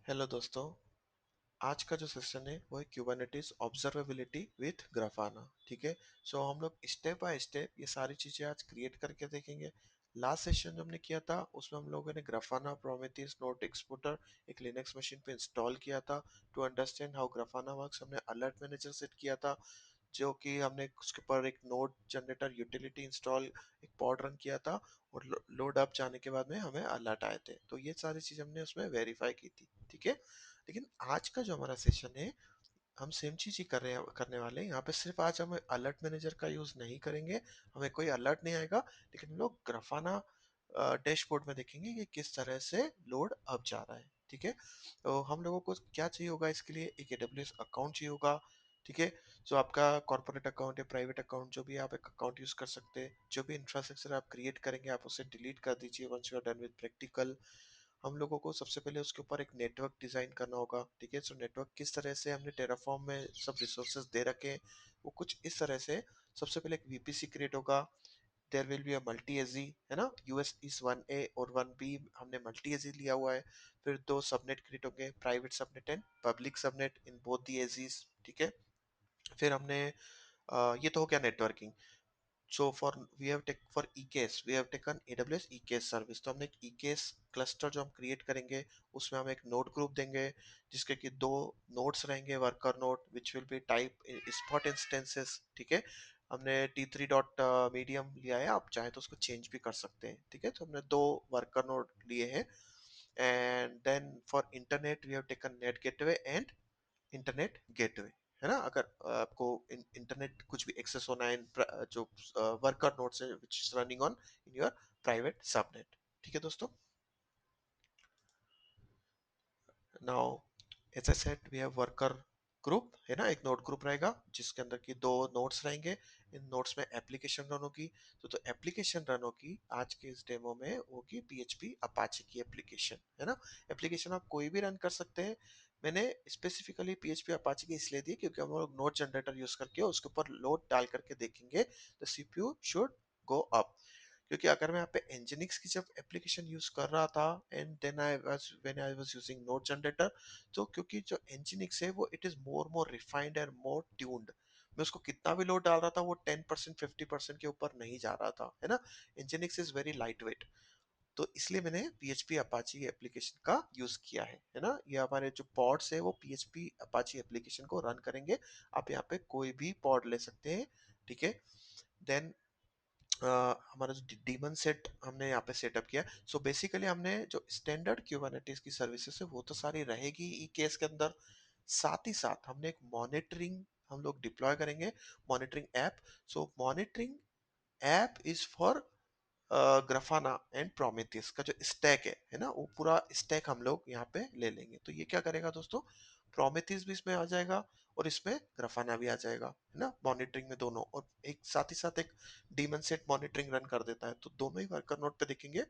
Hello दोस्तों। आज का जो सेशन है वो है क्यूबरनेटिस ऑब्जर्वेबिलिटी विथ ग्राफाना। ठीक है। सो हम लोग स्टेप बाय स्टेप ये सारी चीजें आज क्रिएट करके देखेंगे। लास्ट सेशन जो हमने किया था उसमें हम लोगों ने ग्राफाना, प्रोमेथियस, नोट एक्सपोर्टर एक लिनक्स मशीन पे इंस्टॉल किया था। To understand how Grafana works हमने अलर्ट मैनेजर सेट किया था, जो कि हमने उसके ऊपर एक नोड जनरेटर यूटिलिटी इंस्टॉल, एक पॉड रन किया था, और लोड अप जाने के बाद में हमें अलर्ट आए थे। तो ये सारी चीज हमने उसमें वेरीफाई की थी। ठीक है। लेकिन आज का जो हमारा सेशन है, हम सेम चीज ही करने वाले हैं। यहाँ पे सिर्फ आज हम अलर्ट मैनेजर का यूज नहीं करेंगे, हमें कोई अलर्ट नहीं आएगा, लेकिन हम लोग ग्राफाना डैशबोर्ड में देखेंगे कि किस तरह से लोड अप जा रहा है। ठीक है। तो हम लोगों को क्या चाहिए होगा, इसके लिए एक AWS अकाउंट चाहिए होगा। ठीक है। जो आपका कॉर्पोरेट अकाउंट या प्राइवेट अकाउंट, जो भी आप एक अकाउंट यूज कर सकते हैं। जो भी इंफ्रास्ट्रक्चर आप क्रिएट करेंगे आप उसे डिलीट कर दीजिए once you are done with practical. हम लोगों को सबसे पहले उसके ऊपर एक नेटवर्क डिजाइन करना होगा। ठीक है। सो नेटवर्क किस तरह से हमने टेराफॉर्म में सब रिसोर्सेज दे रखे हैं, वो कुछ इस तरह से। सबसे पहले एक VPC क्रिएट होगा। There will be a multi AZ, है ना। यूएस इज 1A और 1B, हमने मल्टी एजी लिया हुआ है। फिर दो सबनेट क्रिएट होंगे, private subnet and public subnet in both the AZs. ठीक है। फिर हमने ये तो हो गया networking. So for we have take for EKS we have taken AWS EKS service. तो हमने एक EKS क्लस्टर जो हम क्रिएट करेंगे, उसमें हम एक नोड ग्रुप देंगे, जिसके कि दो नोड्स रहेंगे, worker node which will be type spot instances. ठीक है। हमने T3 डॉट मीडियम लिया है, आप चाहे तो उसको चेंज भी कर सकते हैं। ठीक है। तो हमने दो वर्कर नोड लिए हैं। And then for internet we have taken NAT gateway and internet gateway, है ना। अगर आपको इंटरनेट कुछ भी एक्सेस होना है जो वर्कर नोड्स है which is running on in your private subnet. ठीक है दोस्तों। Now as I said we have worker group, है ना। एक नोड ग्रुप रहेगा जिसके अंदर की दो नोड्स रहेंगे। इन नोड्स में एप्लीकेशन रन होगी। तो एप्लीकेशन रन होगी आज के इस डेमो में होगी PHP अपाचे की एप्लीकेशन, है ना। एप्लीकेशन आप कोई भी रन कर सकते हैं। मैंने स्पेसिफिकली PHP अपाचे की इसलिए दी क्योंकि हम लोग नोड जनरेटर यूज करके उसके ऊपर लोड डाल करके देखेंगे तो CPU शुड गो अप। क्योंकि अगर मैं यहाँ पे Nginx की जब एप्लीकेशन यूज कर रहा था and then I was using node generator, तो क्योंकि जो Nginx है वो it is more refined and more tuned. मैं उसको कितना भी लोड डाल रहा था वो 10% 50% के ऊपर नहीं जा रहा था, है ना। Nginx is very light weight. तो इसलिए मैंने PHP अपाची एप्लीकेशन का यूज किया है ना। ये हमारे जो पॉड्स है वो PHP अपाची एप्लीकेशन को रन करेंगे। आप यहाँ पे कोई भी पॉड ले सकते हैं। ठीक है। देन हमारा जो डीमन सेट हमने यहाँ पे सेटअप किया। सो बेसिकली हमने जो स्टैंडर्ड क्यूबरनेटिस की सर्विसेज है वो तो सारी रहेगी ई केस के अंदर। साथ ही साथ हमने एक मॉनिटरिंग हम लोग डिप्लॉय करेंगे, monitoring app. So monitoring app is for Grafana and Prometheus का जो स्टैक है ना, वो पूरा स्टैक हम लोग यहाँ पे ले लेंगे। तो ये क्या करेगा दोस्तों, प्रोमेथियस भी इसमें आ जाएगा और इसमें ग्राफाना भी आ जाएगा, है ना। मॉनिटरिंग में दोनों, और एक साथ ही साथ एक डीमन सेट मॉनिटरिंग रन कर देता है। तो दोनों ही वर्कर नोड पे देखेंगे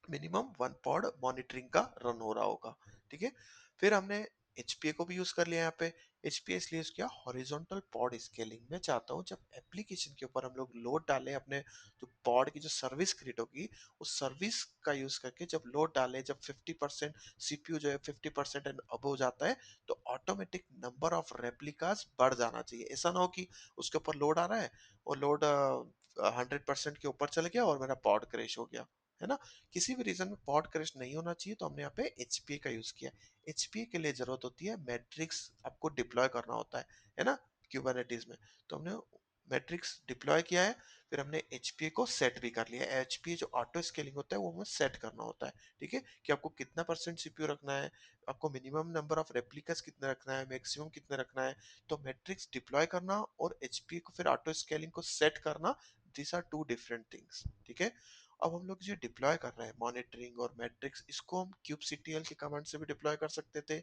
मिनिमम वन पॉड मॉनिटरिंग का रन हो रहा होगा। ठीक है। फिर हमने HPA को भी यूज कर लिया यहाँ पे। HPA इसलिए यूज किया, हॉरिजॉन्टल पॉड स्केलिंग। मैं चाहता हूँ जब एप्लीकेशन के ऊपर हम लोग लोड डालें, अपने जो पॉड की जो सर्विस क्रिएट होगी उस सर्विस का यूज करके जब लोड डालें, जब 50% CPU जो है 50% एंड अबव जाता है, तो ऑटोमेटिक नंबर ऑफ रेप्लिकास बढ़ जाना चाहिए। ऐसा ना हो कि उसके ऊपर लोड आ रहा है और लोड 100% के ऊपर चल गया और मेरा पॉड क्रैश हो गया, है ना। किसी भी रीजन में पॉड क्रैश नहीं होना चाहिए, तो हमने यहाँ पे HPA का यूज किया। HPA के लिए जरूरत होती है मैट्रिक्स, आपको डिप्लॉय करना होता है ना, क्यूबरनेटिस में। तो हमने मैट्रिक्स डिप्लॉय किया है। फिर हमने HPA को सेट भी कर लिया है। HPA जो ऑटो स्केलिंग होता है वो हमें सेट करना होता है। ठीक है। कि आपको कितना परसेंट CPU रखना है, आपको मिनिमम नंबर ऑफ रेप्लिकास कितना रखना है, मैक्सिमम कितना रखना है। तो मैट्रिक्स डिप्लॉय करना और HPA को फिर ऑटो स्केलिंग को सेट करना, this are two different things. ठीक है। अब हम लोग जो डिप्लॉय कर रहे हैं मॉनिटरिंग और मैट्रिक्स, इसको हम kubectl के कमांड से भी डिप्लॉय कर सकते थे,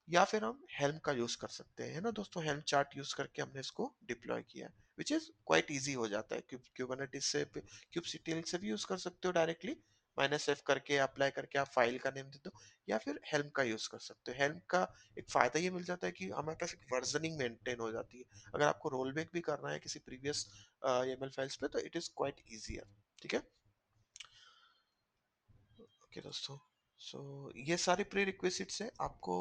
या फिर हम हेल्म का यूज कर सकते हैं, है ना दोस्तों। हेल्म चार्ट यूज करके हमने इसको डिप्लॉय किया, विच इज क्वाइट इजी हो जाता है। क्यूबरनेटिस से kubectl से भी यूज कर सकते हो डायरेक्टली, -f करके अप्लाई करके आप फाइल का नेम दे दो, या फिर हेल्म का यूज कर सकते हो। हेल्म का एक फायदा ये मिल जाता है कि हमारे पास एक वर्जनिंग मेंटेन हो जाती है। अगर आपको रोल बैक भी करना है किसी प्रीवियस YAML फाइल्स पे, तो इट इज क्वाइट इजियर। ठीक है। ओके दोस्तों। सो ये सारी प्री रिक्विजिट्स है आपको।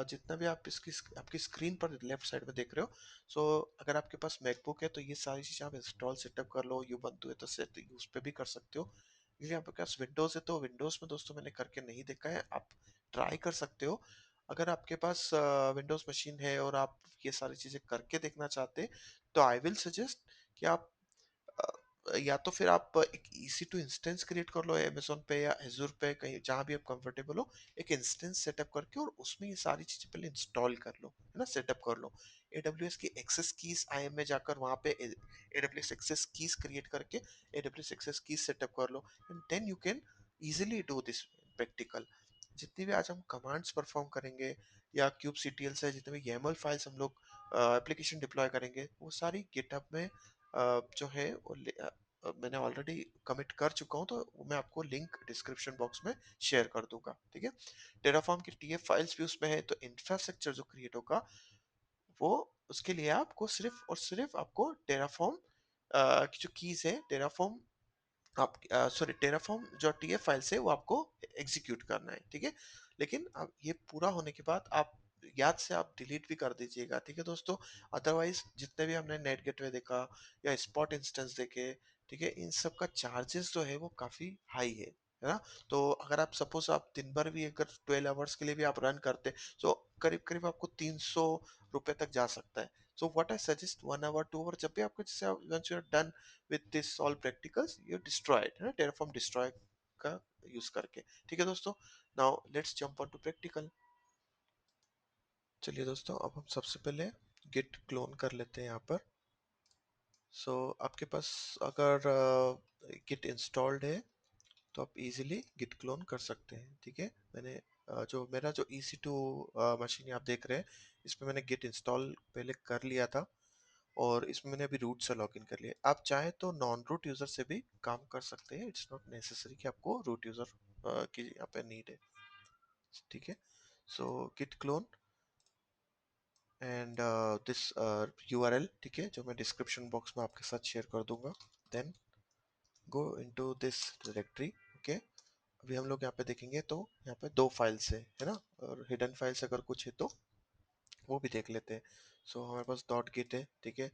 जितना भी आप इसकी आपकी स्क्रीन पर लेफ्ट साइड में देख रहे हो, सो अगर आपके पास मैकबुक है तो ये सारी चीज़ें आप इंस्टॉल सेटअप कर लो। यूबंटू है तो सेट उस पर भी कर सकते हो। यदि आपके पास विंडोज़ है तो विंडोज़ में दोस्तों मैंने करके नहीं देखा है, आप ट्राई कर सकते हो। अगर आपके पास विंडोज़ मशीन है और आप ये सारी चीज़ें करके देखना चाहते हैं, तो आई विल सजेस्ट कि आप या तो फिर आप एक ईसी टू इंस्टेंस क्रिएट कर लो अमेज़न पे या एज़ुर पे, कहीं जहाँ भी आप कंफर्टेबल हो। एक इंस्टेंस सेटअप करके और उसमें ये सारी चीज़ें पहले इंस्टॉल कर लो, है ना? सेटअप कर लो। एडब्ल्यूएस की एक्सेस कीज़ आईएम में जाकर वहाँ पे a AWS access keys create करके एडब्ल्यूएस एक्सेस कीज़ सेटअप कर लो, and then you can easily do this practical. जितनी भी आज हम कमांड्स परफॉर्म करेंगे या kubectl से जितने भी YAML फाइल्स हम लोग एप्लीकेशन डिप्लॉय करेंगे, वो सारी गिटहब में जो है वो मैंने ऑलरेडी कमिट कर चुका हूँ, तो वो मैं आपको लिंक डिस्क्रिप्शन बॉक्स में शेयर कर दूंगा, ठीक है? टेराफॉर्म की टीएफ फाइल्स भी उसमें है, तो इंफ्रास्ट्रक्चर जो क्रिएट होगा वो उसके लिए आपको सिर्फ और सिर्फ आपको टेराफॉर्म की जो कीज है, टेराफॉर्म आप सॉरी टेराफॉर्म जो टीएफ फाइल से वो आपको एग्जीक्यूट करना है, ठीक है? लेकिन अब ये पूरा होने के बाद आप याद से आप डिलीट भी कर दीजिएगा, ठीक है दोस्तों? अदरवाइज जितने भी हमने नेट गेटवे देखा या स्पॉट इंस्टेंस देखे, ठीक है, इन सब का चार्जेस जो है वो काफी हाई है ना? तो अगर आप सपोज आप दिन भर भी अगर 12 आवर्स के लिए भी आप रन करते, तो करीब करीब आपको 300 रुपए तक जा सकता है। So what I suggest 1 hour 2 hour, जब भी आपको जैसे once you are done with this all practicals you destroyed है ना, terraform destroy का यूज करके, ठीक है दोस्तों? Now let's jump on to practical. चलिए दोस्तों, अब हम सबसे पहले गिट क्लोन कर लेते हैं यहाँ पर। आपके पास अगर गिट इंस्टॉल्ड है तो आप इजीली गिट क्लोन कर सकते हैं, ठीक है? मैंने जो मेरा जो EC2 मशीन आप देख रहे हैं, इसमें मैंने गिट इंस्टॉल पहले कर लिया था और इसमें मैंने अभी रूट से लॉगिन कर लिया। आप चाहे तो नॉन रूट यूजर से भी काम कर सकते हैं, इट्स नॉट नेसेसरी कि आपको रूट यूजर की यहाँ पे नीड है, ठीक है? So git clone and this URL, ठीक है, जो मैं डिस्क्रिप्शन बॉक्स में आपके साथ शेयर कर दूंगा। Then go into this directory, okay? अभी हम लोग यहाँ पे देखेंगे तो यहाँ पे दो फाइल्स है ना? और हिडन फाइल्स अगर कुछ है तो वो भी देख लेते हैं। हमारे पास डॉट गिट है, ठीक है?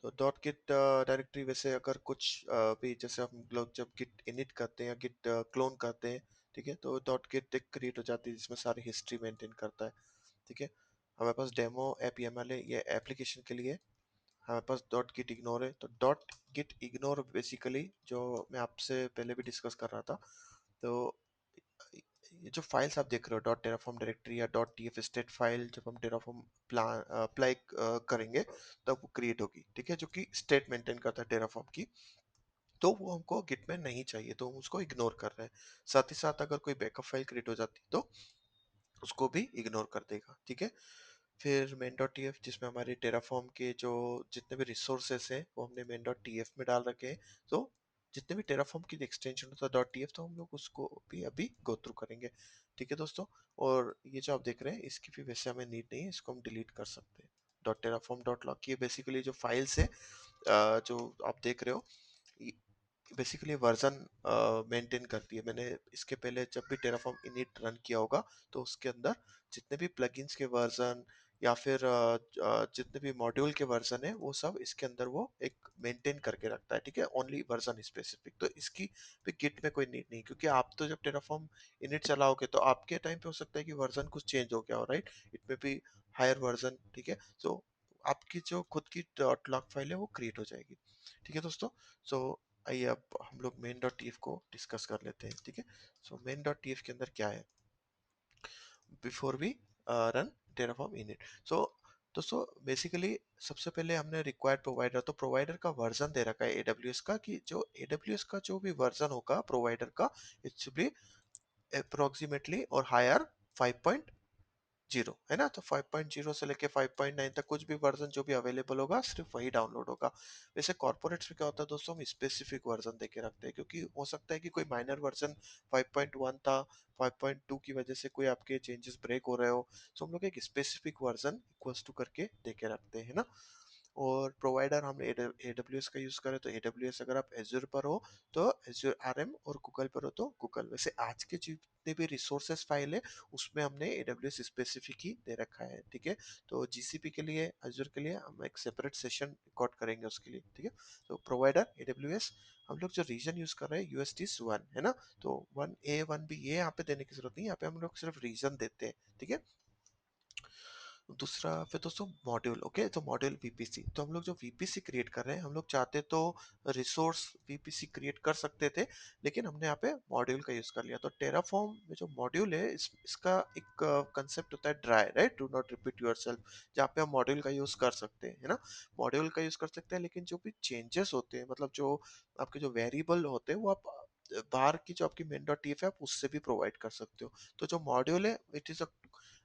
तो डॉट गिट डायरेक्टरी वैसे अगर कुछ भी जैसे हम लोग जब गिट इनिट करते हैं या गिट क्लोन करते हैं, ठीक है, तो डॉट गिट एक क्रिएट हो जाती है जिसमें सारी हिस्ट्री मेंटेन करता है, ठीक है? हमारे पास डेमो ऐप YAML है, ये एप्लीकेशन के लिए। हमारे पास डॉट गिट इग्नोर है, तो डॉट गिट इग्नोर बेसिकली जो मैं आपसे पहले भी डिस्कस कर रहा था, तो ये जो फाइल्स आप देख रहे हो डॉट टेराफॉर्म डायरेक्टरी या डॉट टीएफ स्टेट फाइल, जब हम टेराफॉर्म प्लान अप्लाई करेंगे तब वो क्रिएट होगी, ठीक है, जो कि स्टेट मेंटेन करता है टेराफॉर्म की। तो वो हमको गिट में नहीं चाहिए, तो हम उसको इग्नोर कर रहे हैं। साथ ही साथ अगर कोई बैकअप फाइल क्रिएट हो जाती है तो उसको भी इग्नोर कर देगा, ठीक है? फिर मेन डॉट टी एफ, जिसमें हमारे टेराफॉर्म के जो जितने भी रिसोर्सेस हैं वो हमने मेन डॉट टी एफ में डाल रखे हैं। तो जितने भी टेराफॉर्म की एक्सटेंशन होता है डॉट टी एफ, तो हम लोग उसको भी अभी गो थ्रू करेंगे, ठीक है दोस्तों? और ये जो आप देख रहे हैं इसकी भी वैसे हमें नीड नहीं है, इसको हम डिलीट कर सकते हैं। डॉट टेराफॉर्म डॉट लॉग, ये बेसिकली जो फाइल्स है जो आप देख रहे हो, बेसिकली वर्जन मेंटेन करती है। मैंने इसके पहले जब भी टेराफॉर्म इनिट रन किया होगा तो उसके अंदर जितने भी प्लगइन्स के वर्जन या फिर जितने भी मॉड्यूल के वर्जन है वो सब इसके अंदर वो एक मेंटेन करके रखता है, ठीक है? ओनली वर्जन स्पेसिफिक, तो इसकी भी गिट में कोई नीड नहीं, क्योंकि आप तो जब टेराफॉर्म इनिट चलाओगे तो आपके टाइम पे हो सकता है कि वर्जन कुछ चेंज हो गया हो, राइट? इट में भी हायर वर्जन, ठीक है? सो आपकी जो खुद की डॉट लॉग फाइल है वो क्रिएट हो जाएगी, ठीक है दोस्तों? सो आइए अब हम लोग मेन डॉट टीएफ को डिस्कस कर लेते हैं, ठीक है? मेन डॉट टीएफ के अंदर क्या है before we run Terraform init. So दोस्तों बेसिकली सबसे पहले हमने रिक्वायर्ड प्रोवाइडर, तो प्रोवाइडर का वर्जन दे रखा है एडब्ल्यूएस का, कि जो एडब्ल्यूएस का जो भी वर्जन होगा प्रोवाइडर का, इट शुड बी अप्रोक्सीमेटली और हायर 5.0, है ना? तो 5.0 से लेके 5.9 तक कुछ भी वर्जन जो भी अवेलेबल होगा सिर्फ वही डाउनलोड होगा। वैसे कॉर्पोरेट्स में क्या होता है दोस्तों, हम स्पेसिफिक वर्जन देके रखते हैं, क्योंकि हो सकता है कि कोई माइनर वर्जन 5.1 था, 5.2 की वजह से कोई आपके चेंजेस ब्रेक हो रहे हो, तो हम लोग एक स्पेसिफिक वर्जन इक्वल्स टू करके देके रखते हैं ना। और प्रोवाइडर हम AWS का यूज़ करें तो AWS, अगर आप एज्योर पर हो तो एज्योर RM, और गूगल पर हो तो गूगल। वैसे आज के जितने भी रिसोर्सेस फाइल है उसमें हमने AWS स्पेसिफिक ही दे रखा है, ठीक है। तो GCP के लिए, एज्योर के लिए हम एक सेपरेट सेशन रिकॉर्ड करेंगे उसके लिए, ठीक है। तो प्रोवाइडर AWS, हम लोग जो रीजन यूज कर रहे हैं UST 1 है ना, तो 1A 1B ये यहाँ पे देने की जरूरत नहीं है, यहाँ पे हम लोग सिर्फ रीजन देते हैं, ठीक है। दूसरा फिर दोस्तों मॉड्यूल, ओके, तो मॉड्यूल VPC, तो हम लोग जो VPC क्रिएट कर रहे हैं, हम लोग चाहते तो रिसोर्स VPC क्रिएट कर सकते थे, लेकिन हमने यहाँ पे मॉड्यूल का यूज कर लिया। तो टेराफॉर्म में जो मॉड्यूल है इसका एक कंसेप्ट होता है dry, right, do not repeat yourself, जहाँ पे हम मॉड्यूल का यूज कर सकते हैं, है ना, मॉड्यूल का यूज कर सकते हैं। लेकिन जो भी चेंजेस होते हैं, मतलब जो आपके जो वेरिएबल होते हैं वो आप बाहर की जो आपकी मेन डॉट टीएफ है आप उससे भी प्रोवाइड कर सकते हो। तो जो मॉड्यूल है it is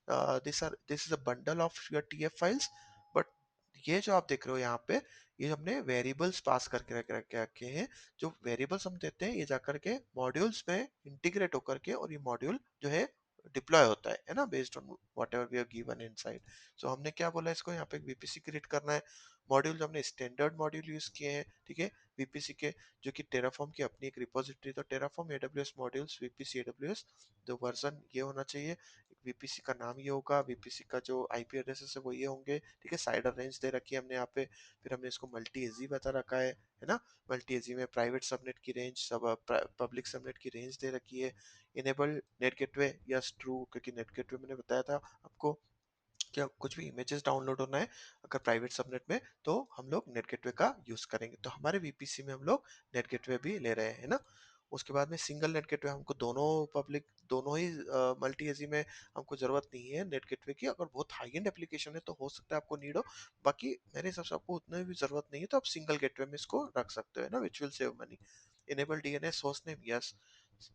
this is a bundle of your TF files, but ये जो आप देख रहे हो यहाँ पे, ये हमने वेरिएबल्स पास करके रखे रखे हैं। जो वेरिएबल्स हम देते हैं ये जाकर के मॉड्यूल्स में इंटीग्रेट होकर के, और ये मॉड्यूल जो है डिप्लॉय होता है ना, based on whatever we are given inside. So हमने क्या बोला, इसको यहाँ पे VPC क्रिएट करना है। मॉड्यूल जो हमने स्टैंडर्ड मॉड्यूल यूज किए हैं, ठीक है, VPC के, जो कि टेराफॉर्म की अपनी एक रिपोजिटरी, तो Terraform AWS modules VPC AWS, तो वर्जन ये होना चाहिए, VPC का नाम ये होगा, VPC का जो IP एड्रेसेस है वो ये होंगे, ठीक है। साइडर रेंज दे रखी है हमने यहाँ पे, फिर हमने इसको मल्टी एजी बता रखा है ना, मल्टी एजी में प्राइवेट सबनेट की रेंज, सब पब्लिक सबनेट की रेंज दे रखी है। Enable net gateway, yes true, क्योंकि नेट गेटवे मैंने बताया था आपको, क्या कुछ भी इमेजेस डाउनलोड होना है अगर प्राइवेट सबनेट में, तो हम लोग नेट गेटवे का यूज करेंगे। तो हमारे VPC में हम लोग नेट गेटवे भी ले रहे हैं ना। उसके बाद में सिंगल नेट गेटवे, हमको दोनों पब्लिक, दोनों ही मल्टी एजी में हमको जरूरत नहीं है नेट गेटवे की। अगर बहुत हाई एंड एप्लीकेशन है तो हो सकता है आपको नीड हो, बाकी मेरे हिसाब से आपको उतने भी जरूरत नहीं है, तो आप सिंगल गेटवे में इसको रख सकते हो, है ना, which will save money. Enable DNS host name, yes.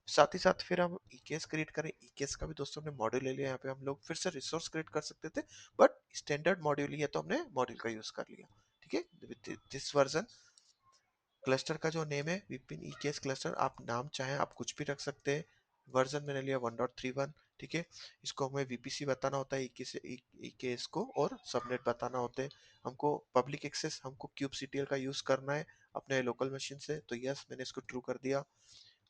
साथ ही साथ फिर हम EKS क्रिएट करें, EKS का भी दोस्तों हमने मॉड्यूल ले लिया, यहाँ पे हम लोग फिर से रिसोर्स क्रिएट कर सकते थे, बट स्टैंडर्ड मॉड्यूल ही है तो हमने मॉड्यूल का यूज कर लिया, ठीक है। दिस वर्जन, क्लस्टर का जो नेम है विपिन EKS क्लस्टर, आप नाम चाहें आप कुछ भी रख सकते हैं। वर्जन मैंने लिया 1.31, ठीक है। इसको हमें VPC बताना होता है EKS को, और सबनेट बताना होते हैं हमको। पब्लिक एक्सेस हमको kubectl का यूज करना है अपने लोकल मशीन से, तो यस मैंने इसको ट्रू कर दिया।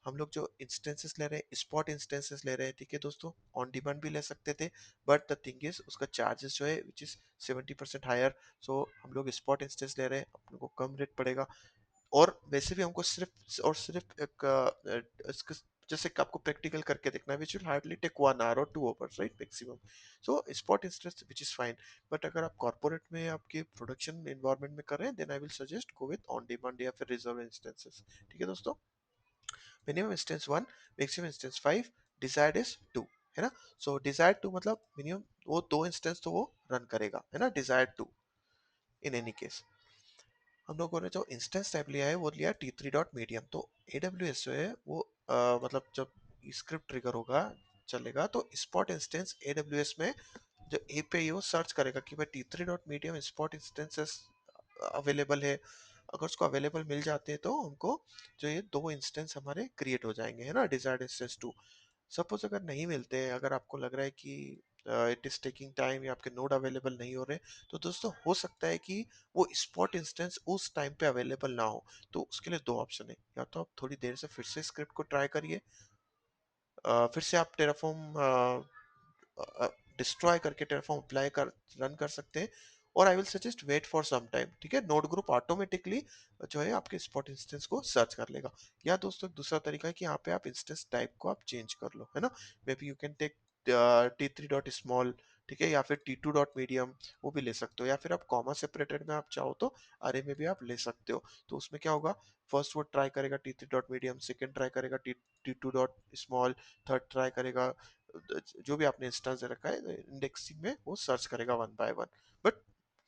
हम लोग जो इंस्टेंसेस ले रहे हैं स्पॉट इंस्टेंसेस ले रहे हैं, ठीक है दोस्तों, ऑन डिमांड भी ले सकते थे, बट द थिंग इज उसका चार्जेस जो है विच इज 70% हायर। सो हम लोग स्पॉट इंस्टेंस ले रहे हैं, अपने को कम रेट पड़ेगा, और वैसे भी हमको सिर्फ और सिर्फ एक जैसे कि आपको प्रैक्टिकल करके देखना है, which will hardly take 1 hour और 2 hours, right, maximum. So spot instance which is fine, but अगर आप कॉर्पोरेट में आपके प्रोडक्शन एनवायरनमेंट में कर रहे हैं, then I will suggest go with on demand या फिर रिजर्व इंस्टेंसेस, ठीक है दोस्तों। Minimum instance 1, maximum instance 5, desired is 2, है ना। सो डिजायर्ड 2 मतलब मिनिमम वो 2 इंस्टेंस तो वो रन करेगा, है ना, डिजायर्ड 2 इन एनी केस। हम लोगों ने जो इंस्टेंस टाइप लिया है वो लिया T3.medium। तो AWS जो है वो मतलब जब स्क्रिप्ट ट्रिगर होगा, चलेगा, तो स्पॉट इंस्टेंस AWS में जो API वो सर्च करेगा कि भाई T3.medium स्पॉट इंस्टेंसेस अवेलेबल है। अगर उसको अवेलेबल मिल जाते हैं तो हमको जो ये 2 इंस्टेंस हमारे क्रिएट हो जाएंगे, है ना, डिजायर्ड इंस्टेंस 2। सपोज अगर नहीं मिलते हैं, अगर आपको लग रहा है कि इट इज टेकिंग टाइम या आपके नोड अवेलेबल नहीं हो रहे, तो दोस्तों हो सकता है कि वो स्पॉट इंस्टेंस उस टाइम पे अवेलेबल ना हो। तो उसके लिए 2 ऑप्शन है, या तो आप थोड़ी देर से फिर से स्क्रिप्ट को ट्राई करिए, फिर से आप टेराफॉर्म डिस्ट्रॉय करके टेराफॉर्म अप्लाई कर रन कर सकते हैं, और I will suggest wait for some time, ठीक है। नोड ग्रुप ऑटोमेटिकली जो है आपके स्पॉट इंस्टेंस को सर्च कर लेगा। या दोस्तों एक दूसरा तरीका है कि यहाँ पे आप इंस्टेंस टाइप को आप चेंज कर लो, है ना, maybe you can take T3.small, ठीक है, या फिर T2.medium, वो भी ले सकते हो, या फिर आप कॉमा सेपरेटेड में आप चाहो तो अरे में भी आप ले सकते हो। तो उसमें क्या होगा, फर्स्ट वो ट्राई करेगा T3.medium, सेकेंड ट्राई करेगा T2.small, थर्ड ट्राई करेगा जो भी आपने इंस्टेंस दे रखा है इंडेक्सिंग में, वो सर्च करेगा one by one. But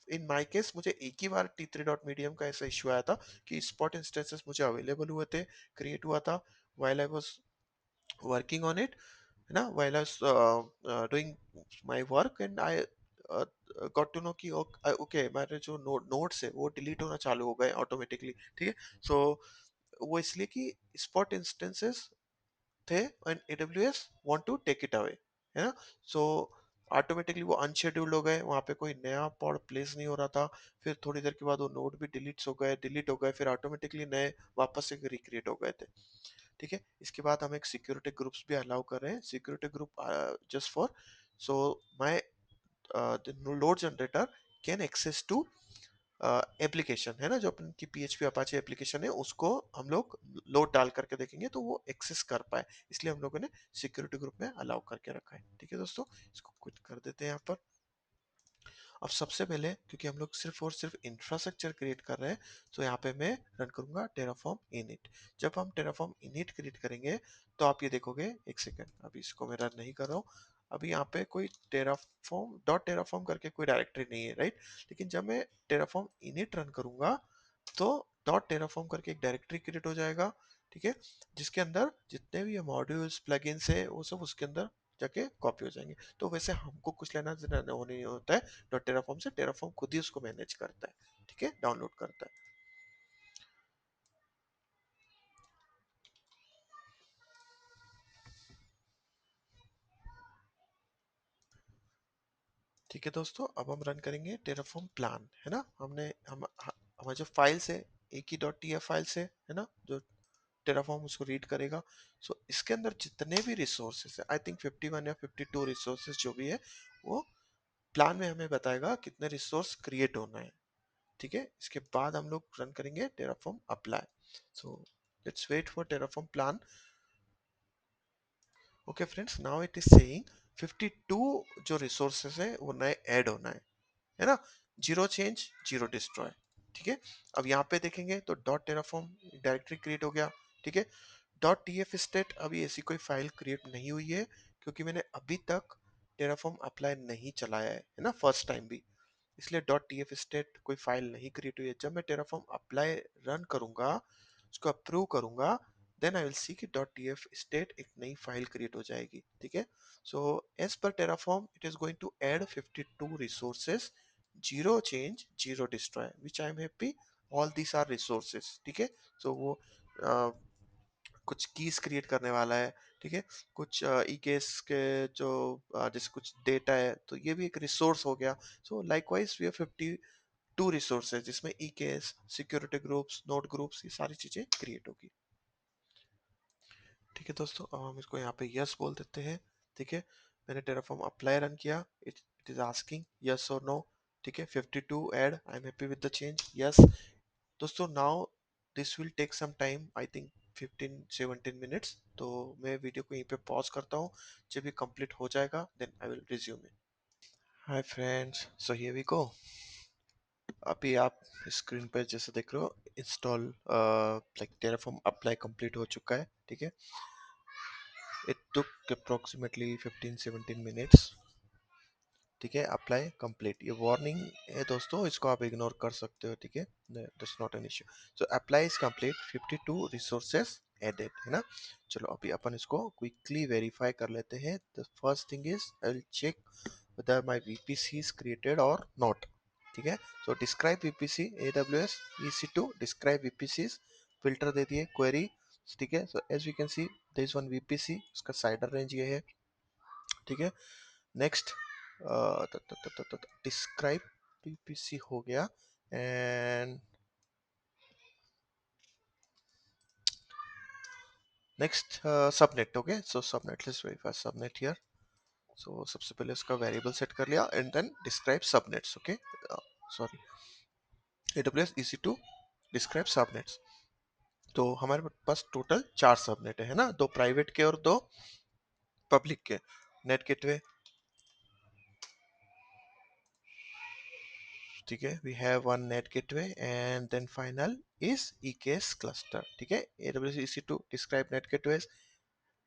in my case मुझे एक ही बार T3.medium का ऐसा इश्यू आया था कि स्पॉट इंस्टेंसेस मुझे अवेलेबल हुए थे, क्रिएट हुआ था while I was working on it, है ना, while I was doing my work, and I uh, got to know कि ओके मेरे जो नोट्स है वो डिलीट होना चालू हो गए ऑटोमेटिकली, ठीक है। सो वो इसलिए कि स्पॉट इंस्टेंसेस थे and AWS want to take it away, है ना। सो ऑटोमेटिकली वो अनशेड्यूल्ड हो गए, वहाँ पे कोई नया पॉड प्लेस नहीं हो रहा था। फिर थोड़ी देर के बाद वो नोड भी डिलीट हो गए, फिर ऑटोमेटिकली नए वापस से रिक्रिएट हो गए थे। ठीक है, इसके बाद हम एक सिक्योरिटी ग्रुप्स भी अलाउ कर रहे हैं, security group just for so my load generator can access to application है ना, जो अपन की PHP अपाचे एप्लीकेशन है उसको हम लोग लोड डाल करके देखेंगे तो वो एक्सेस कर पाए, इसलिए हम लोगों ने सिक्योरिटी ग्रुप में अलाउ करके रखा है। ठीक है दोस्तों, इसको क्विट कर देते हैं यहाँ पर। अब सबसे पहले क्योंकि हम लोग सिर्फ और सिर्फ इंफ्रास्ट्रक्चर क्रिएट कर रहे हैं, तो यहाँ पे मैं रन करूंगा टेराफॉर्म इनिट। जब हम टेराफॉर्म इनिट क्रिएट करेंगे तो आप ये देखोगे, एक सेकेंड, अभी इसको मैं रन नहीं कर रहा हूँ, अभी यहाँ पे कोई टेराफॉर्म करके कोई डायरेक्टरी नहीं है, राइट। लेकिन जब मैं टेराफॉर्म इनिट रन करूंगा तो डॉट टेराफॉर्म करके एक डायरेक्टरी क्रिएट हो जाएगा। ठीक है, जिसके अंदर जितने भी मॉड्यूल्स प्लगइन्स है वो सब उसके अंदर जाके कॉपी हो जाएंगे। तो वैसे हमको कुछ लेना देना नहीं होता है डॉट टेराफॉर्म से, टेराफॉर्म खुद ही उसको मैनेज करता है। ठीक है, डाउनलोड करता है। ठीक है दोस्तों, अब हम रन करेंगे टेराफॉर्म प्लान, है ना। हमारे जो फाइल्स है एक ही डॉट टी एफ फाइल्स है ना, जो टेराफॉर्म उसको रीड करेगा। सो इसके अंदर जितने भी रिसोर्सेस है, आई थिंक 51 या 52 रिसोर्सेस जो भी है, वो प्लान में हमें बताएगा कितने रिसोर्स क्रिएट होना है। ठीक है, इसके बाद हम लोग रन करेंगे terraform apply. So let's wait for terraform plan. Okay friends, now it is saying 52 जो रिसोर्सेस है वो नए ऐड होना है ना। Zero change zero destroy. ठीक है, अब यहाँ पे देखेंगे तो डॉट टेराफॉर्म डायरेक्टरी क्रिएट हो गया। ठीक है, डॉट टी एफ स्टेट अभी ऐसी कोई फाइल क्रिएट नहीं हुई है, क्योंकि मैंने अभी तक टेराफॉर्म अप्लाई नहीं चलाया है ना, फर्स्ट टाइम भी, इसलिए डॉट टी एफ स्टेट कोई फाइल नहीं क्रिएट हुई है। जब मैं टेराफॉर्म अप्लाई रन करूंगा, उसको अप्रूव करूंगा, देन आई विल सी कि डॉट टी एफ स्टेट एक नई फाइल क्रिएट हो जाएगी। ठीक है, so as per terraform it is going to add 52 resources, zero change zero destroy, which I am happy, all these are resources. ठीक है, सो वो कुछ कीज क्रिएट करने वाला है। ठीक है, कुछ ई केस के जो जैसे कुछ डेटा है, तो ये भी एक रिसोर्स हो गया। So likewise we have 52 resources, जिसमें EKS, security groups, node groups, ये सारी चीजें क्रिएट होगी। ठीक है दोस्तों, अब हम इसको यहाँ पे यस बोल देते हैं। ठीक है, मैंने टेराफॉर्म अप्लाई रन किया, इट इज आस्किंग यस और नो। ठीक है, 52 add, I am happy with the change, yes. दोस्तों now this will take some time, I think 15-17 minutes, तो मैं वीडियो को यहीं पे पॉज करता हूँ। जब ये कंप्लीट हो जाएगा then I will resume it. Hi friends, so here we go. अभी आप स्क्रीन पर जैसे देख रहे हो, install like terraform apply complete हो चुका है। ठीक है, इट टुक अप्रोक्सीमेटली 15-17 मिनट्स। ठीक है, अप्लाई कंप्लीट, ये वार्निंग है दोस्तों, इसको आप इग्नोर कर सकते हो। ठीक है, that's not an issue. So apply is complete, 52 resources added, है ना। चलो अभी अपन इसको क्विकली वेरीफाई कर लेते हैं। The first thing is I will check whether my VPC is created or not. ठीक है, so describe VPC AWS EC2 describe VPCs filter दे दिए query। ठीक है, so as we can see there is one VPC, उसका CIDR range ये है। ठीक है, नेक्स्ट डिस्क्राइब VPC हो गया, and next subnet. Okay, so subnet, let's verify subnet here. So सबसे पहले उसका वेरिएबल सेट कर लिया and then describe subnets. Okay, sorry, AWS EC2 describe subnets. तो हमारे पास टोटल 4 सबनेट है ना, दो प्राइवेट के और दो पब्लिक के। नेट गेटवे, ठीक है, we have one NAT gateway and then final is EKS cluster. ठीक है, AWS EC2 describe NAT gateways,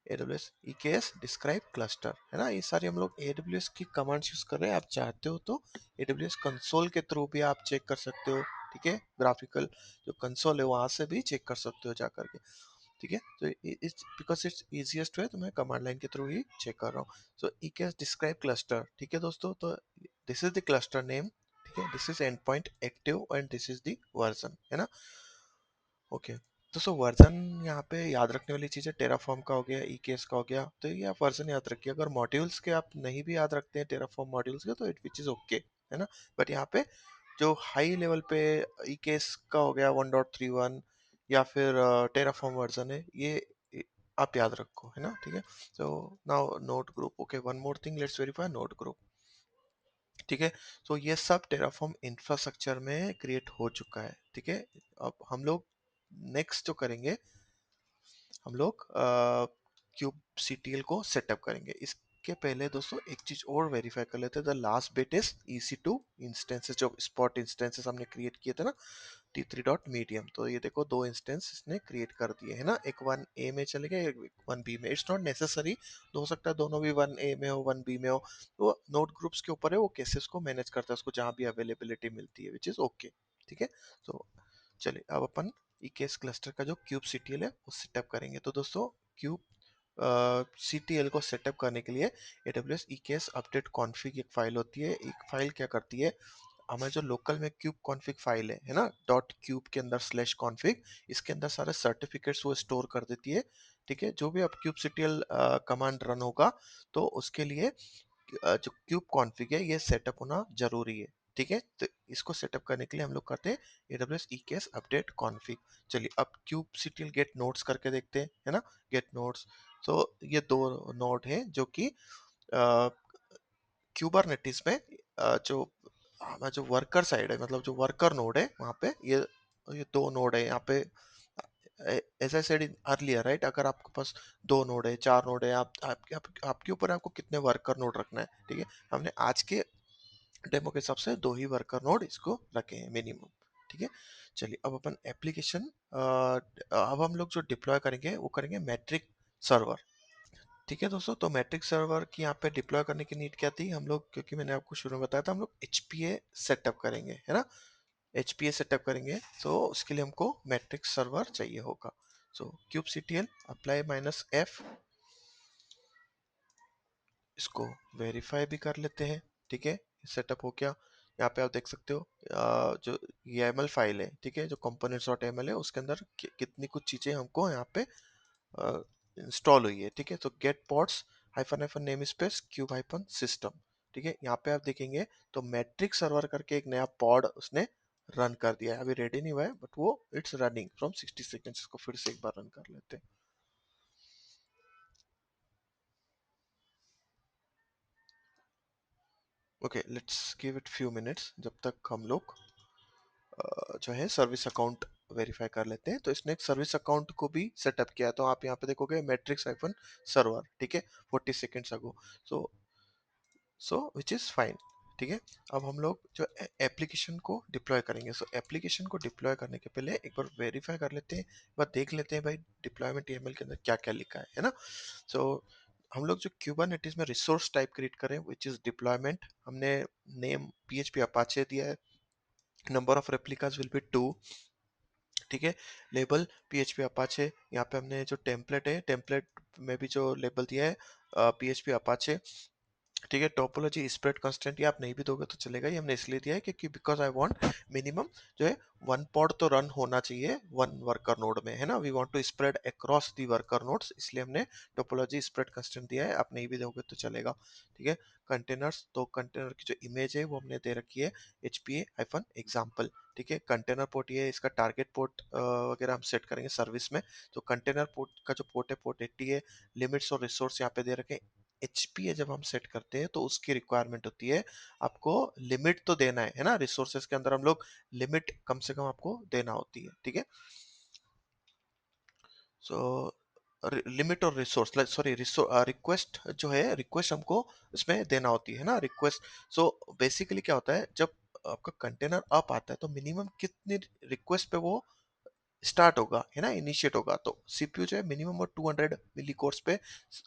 AWS EKS describe cluster, है ना। ये सारी हम लोग AWS की कमांड्स यूज कर रहे हैं। आप चाहते हो तो AWS कंसोल के थ्रू भी आप चेक कर सकते हो। ठीक है, ग्राफिकल जो कंसोल है वहां से भी चेक कर सकते हो जा करके। ठीक है, तो it's because it's easiest way, तो मैं कमांड लाइन के थ्रू ही चेक कर रहा हूँ। सो EKS डिस्क्राइब क्लस्टर। ठीक है दोस्तों, तो this is the cluster name. ठीक है, this is and point active and this is the version, है ना। ओके, दोस्तों वर्जन यहाँ पे याद रखने वाली चीज़ है, टेराफॉर्म का हो गया, ईकेएस का हो गया, तो ये आप वर्जन याद रखिए। अगर मॉड्यूल्स के आप नहीं भी याद रखते हैं टेराफॉर्म मॉड्यूल्स के, तो इट विच इज़ ओके, है ना। बट यहाँ पे जो हाई लेवल पे ईकेएस का हो गया 1.31 या फिर टेराफॉर्म वर्जन है, ये आप याद रखो, है ना, ठीक है। So now node group, okay, one more thing, let's verify node group, ठीक है। तो ये सब टेराफॉर्म इंफ्रास्ट्रक्चर में क्रिएट हो चुका है, ठीक है। अब हम लोग नेक्स्ट जो करेंगे, हम लोग क्यूब सीटीएल को सेटअप करेंगे। इसके पहले दोस्तों एक चीज और वेरीफाई कर लेते हैं, the last bit is EC2 instances, जो स्पॉट इंस्टेंसेस हमने क्रिएट किए थे ना, T3 डॉट मीडियम। तो ये देखो दो इंस्टेंस इसने क्रिएट कर दिए है ना, एक 1A में चलेगा, एक 1B में। इट्स नॉट नेसेसरी, हो सकता है दोनों भी 1A में हो 1B में हो, तो नोड ग्रुप्स के ऊपर है, वो कैसे उसको मैनेज करता है, उसको जहाँ भी अवेलेबिलिटी मिलती है, विच इज ओके, ठीक है। तो चलिए अब अपन EKS क्लस्टर का जो क्यूब सीटीएल है वो सेटअप करेंगे। तो दोस्तों क्यूब CTL को सेटअप करने के लिए AWS EKS अपडेट कॉन्फ़िग एक फाइल होती है। एक फाइल क्या करती है, हमारे जो लोकल में क्यूब कॉन्फ़िग फाइल है ना, डॉट क्यूब के अंदर स्लैश कॉन्फ़िग, इसके अंदर सारे सर्टिफिकेट्स वो स्टोर कर देती है, ठीक है। जो भी अब क्यूब CTL कमांड रन होगा, तो उसके लिए जो क्यूब कॉन्फ़िग है ये सेटअप होना जरूरी है, ठीक है। तो इसको सेटअप करने के लिए हम लोग करते हैं AWS EKS अपडेट कॉन्फ़िग। चलिए अब क्यूब सीटीएल गेट नोड्स करके देखते हैं, है ना, गेट नोड्स। तो ये दो नोड है जो कि क्यूबरनेटिस में जो हमारा जो वर्कर साइड है, मतलब जो वर्कर नोड है वहाँ पे ये दो नोड है यहाँ पे। As I said earlier, right, अगर आपके पास दो नोड है, चार नोड है, आपके ऊपर है आपको कितने वर्कर नोड रखना है, ठीक है। हमने आज के डेमो के हिसाब से दो ही वर्कर नोड इसको रखे हैं मिनिमम, ठीक है। चलिए अब अपन एप्लीकेशन, अब हम लोग जो डिप्लॉय करेंगे वो करेंगे मैट्रिक सर्वर, ठीक है दोस्तों। तो मैट्रिक सर्वर की यहाँ पे डिप्लॉय करने की नीड क्या थी, हम लोग, क्योंकि मैंने आपको शुरू में बताया था हम लोग HPA सेटअप करेंगे, है ना, HPA सेटअप करेंगे, तो उसके लिए हमको मैट्रिक सर्वर चाहिए होगा। सो क्यूब CTL अप्लाई -F, इसको वेरीफाई भी कर लेते हैं, ठीक है। सेटअप हो गया। यहाँ पे आप देख सकते हो जो YAML फाइल है, ठीक है, जो components.yaml है, उसके अंदर कितनी कुछ चीजें हमको यहाँ पे इंस्टॉल हुई है, ठीक है। तो get pods hyphen hyphen namespace kube hyphen system, ठीक है। यहाँ पे आप देखेंगे तो मैट्रिक सर्वर करके एक नया पॉड उसने रन कर दिया है, अभी रेडी नहीं हुआ है बट वो इट्स रनिंग फ्रॉम 60 सेकेंड्स। इसको फिर से एक बार रन कर लेते हैं। Okay, let's give it few minutes, जब तक हम लोग जो है सर्विस अकाउंट वेरीफाई कर लेते हैं। तो इसने एक सर्विस अकाउंट को भी सेटअप किया है, तो आप यहाँ पे देखोगे मैट्रिक्स हाइफन सर्वर, ठीक है, 40 seconds ago. So which is fine, ठीक है। अब हम लोग जो एप्लीकेशन को डिप्लॉय करेंगे, सो एप्लीकेशन को डिप्लॉय करने के पहले एक बार वेरीफाई कर लेते हैं, एक बार देख लेते हैं भाई डिप्लॉयमेंट YAML के अंदर क्या क्या लिखा है ना। सो हम लोग जो कुबरनेटिस में रिसोर्स टाइप क्रिएट करें विच इज़ डिप्लॉयमेंट, हमने नेम PHP अपाचे दिया है, number of replicas will be 2, ठीक है। लेबल PHP अपाचे, यहाँ पे हमने जो टेम्पलेट है, टेम्पलेट में भी जो लेबल दिया है PHP अपाचे, ठीक है। टोपोलॉजी स्प्रेड कंस्टेंट, ये आप नहीं भी दोगे तो चलेगा, ये हमने इसलिए दिया है क्योंकि बिकॉज आई वांट मिनिमम जो है वन पॉड तो रन होना चाहिए वन वर्कर नोड में, है ना। We want to spread across the worker nodes, इसलिए हमने टोपोलॉजी स्प्रेड कंस्टेंट दिया है, आप नहीं भी दोगे तो चलेगा, ठीक है। कंटेनर्स, तो कंटेनर की जो इमेज है वो हमने दे रखी है HPA हाइफन एग्जाम्पल, ठीक है। कंटेनर पोर्ट ये है, इसका टारगेट पोर्ट वगैरह हम सेट करेंगे सर्विस में। तो कंटेनर पोर्ट का जो पोर्ट है पोर्ट 80 है। लिमिट्स और रिसोर्स यहाँ पे दे रखे हैं। HPA जब हम सेट करते हैं तो उसकी रिक्वायरमेंट होती है आपको लिमिट तो देना है ना, रिसोर्सेज के अंदर हम लोग लिमिट कम से कम आपको देना होती है, ठीक है। सो लिमिट और रिसोर्स, सॉरी, रिक्वेस्ट जो है, रिक्वेस्ट हमको इसमें देना होती है ना, रिक्वेस्ट। सो बेसिकली क्या होता है, जब आपका कंटेनर अप आता है तो मिनिमम कितनी रिक्वेस्ट पे वो स्टार्ट होगा, है ना, इनिशिएट होगा। तो सीपीयू जो है मिनिमम और 200 मिली कोर्स पे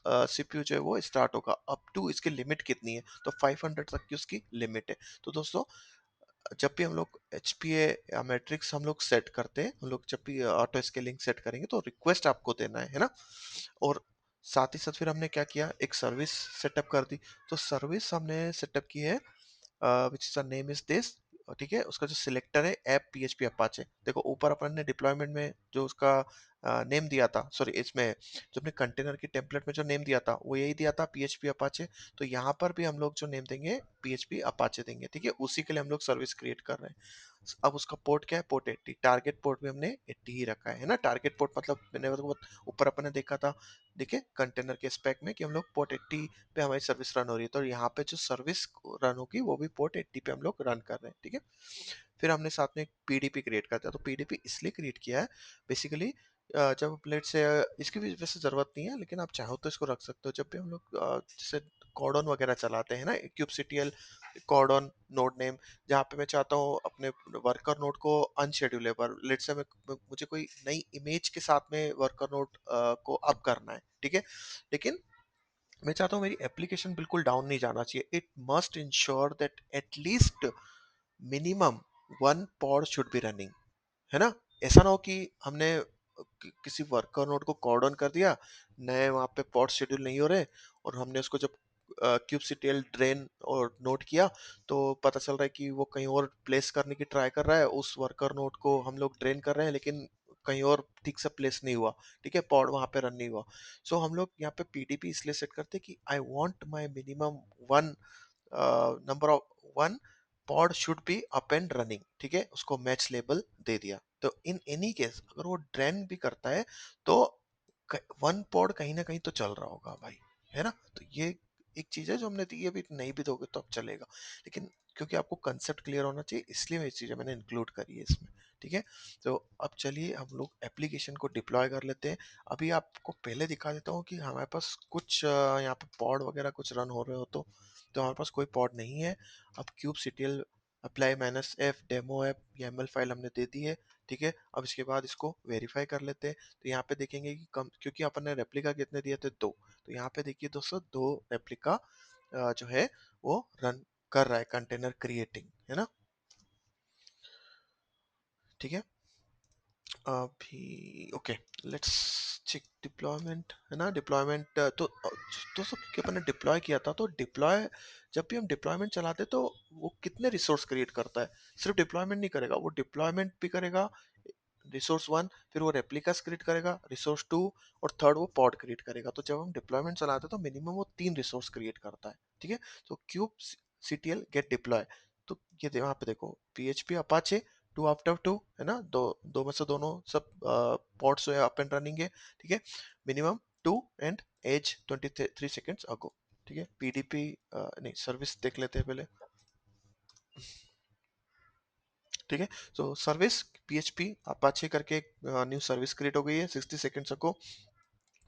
सीपीयू जो है वो स्टार्ट होगा, अप टू इसकी लिमिट कितनी है, तो 500 तक की उसकी लिमिट है। तो दोस्तों जब भी हम लोग HPA या मैट्रिक्स हम लोग सेट करते हैं, हम लोग जब भी ऑटो स्केलिंग सेट करेंगे तो रिक्वेस्ट आपको देना है ना। और साथ ही साथ फिर हमने क्या किया, एक सर्विस सेटअप कर दी। तो सर्विस हमने सेटअप की है which is name is this, ठीक है, उसका जो सिलेक्टर है ऐप पीएचपी अपाचे। देखो ऊपर अपन ने डिप्लॉयमेंट में जो उसका नेम दिया था, सॉरी इसमें जो अपने कंटेनर की टेम्पलेट में जो नेम दिया था वो यही दिया था पीएचपी अपाचे। तो यहाँ पर भी हम लोग जो नेम देंगे पीएचपी अपाचे देंगे, ठीक है, उसी के लिए हम लोग सर्विस क्रिएट कर रहे हैं। अब उसका पोर्ट क्या है, पोर्ट 80, टारगेट पोर्ट भी हमने 80 ही रखा है ना। टारगेट पोर्ट मतलब मैंने ऊपर अपन ने देखा था, देखिए कंटेनर के स्पेक में कि हम लोग पोर्ट 80 पे हमारी सर्विस रन हो रही है, तो यहाँ पे जो सर्विस रन होगी वो भी पोर्ट 80 पे हम लोग रन कर रहे हैं, ठीक है। फिर हमने साथ में एक पीडीपी क्रिएट कर दिया। तो पीडीपी इसलिए क्रिएट किया है बेसिकली, जब लेट से इसकी भी वैसे ज़रूरत नहीं है, लेकिन आप चाहो तो इसको रख सकते हो। जब भी हम लोग जैसे कॉर्डन वगैरह चलाते हैं ना, क्यूबसीटीएल कॉर्डन नोड नेम, जहाँ पे मैं चाहता हूँ अपने वर्कर नोड को अनशेड्यूलेबल, लेट से मुझे कोई नई इमेज के साथ में वर्कर नोड को अप करना है, ठीक है, लेकिन मैं चाहता हूँ मेरी एप्लीकेशन बिल्कुल डाउन नहीं जाना चाहिए। It must ensure that at least minimum one pod should be running, है ना। ऐसा ना हो कि हमने किसी वर्कर नोड को कॉर्डन कर दिया, नए वहाँ पे पॉड शेड्यूल नहीं हो रहे, और हमने उसको जब क्यूबसीटीएल ड्रेन और नोट किया तो पता चल रहा है कि वो कहीं और प्लेस करने की ट्राई कर रहा है, उस वर्कर नोड को हम लोग ड्रेन कर रहे हैं लेकिन कहीं और ठीक से प्लेस नहीं हुआ, ठीक है, पॉड वहाँ पे रन नहीं हुआ। सो हम लोग यहाँ पे पीडीपी इसलिए सेट करते हैं कि I want my minimum one number of one pod should be up and running, ठीक है, उसको मैच लेबल दे दिया। तो इन एनी केस अगर वो ड्रेन भी करता है तो वन पॉड कहीं ना कहीं तो चल रहा होगा भाई, है ना। तो ये एक चीज है जो हमने दी है, अभी नहीं भी दोगे तो अब चलेगा, लेकिन क्योंकि आपको कंसेप्ट क्लियर होना चाहिए इसलिए ये चीजें मैंने इंक्लूड करी है इसमें, ठीक है। तो अब चलिए हम लोग एप्लीकेशन को डिप्लॉय कर लेते हैं। अभी आपको पहले दिखा देता हूँ कि हमारे पास कुछ यहाँ पे पॉड वगैरह कुछ रन हो रहे हो, तो हमारे पास कोई पॉड नहीं है। अब kubectl apply minus F demo app YAML file हमने दे दी है, ठीक है। अब इसके बाद इसको वेरीफाई कर लेते हैं। तो यहाँ पे देखेंगे कि कम, क्योंकि अपन ने रेप्लिका कितने दिए थे, दो, तो यहाँ पे देखिए दोस्तों दो रेप्लिका जो है वो रन कर रहा है, कंटेनर क्रिएटिंग, है ना, ठीक है। अभी ओके, लेट्स चेक डिप्लॉयमेंट, है ना, डिप्लॉयमेंट तो दोस्तों क्योंकि अपन ने डिप्लॉय किया था, तो डिप्लॉय जब भी हम डिप्लॉयमेंट चलाते हैं तो वो कितने रिसोर्स क्रिएट करता है, सिर्फ डिप्लॉयमेंट नहीं करेगा, वो डिप्लॉयमेंट भी करेगा रिसोर्स वन, फिर वो रेप्लिकास क्रिएट करेगा रिसोर्स टू, और थर्ड वो पॉड क्रिएट करेगा। तो जब हम डिप्लॉयमेंट चलाते हैं तो मिनिमम वो तीन रिसोर्स क्रिएट करता है, ठीक है। तो क्यूब सीटीएल गेट डिप्लॉय, तो ये वहाँ पे देखो PHP Apache to after two, है ना, दो दो में से दोनों सब पॉड्स जो है अप एंड रनिंग है, ठीक है, minimum two and age 23 seconds ago, ठीक है। पीडीपी नहीं, सर्विस देख लेते हैं पहले, ठीक है। तो सर्विस पीएचपी अपाचे करके न्यू सर्विस क्रिएट हो गई है 60 seconds ago,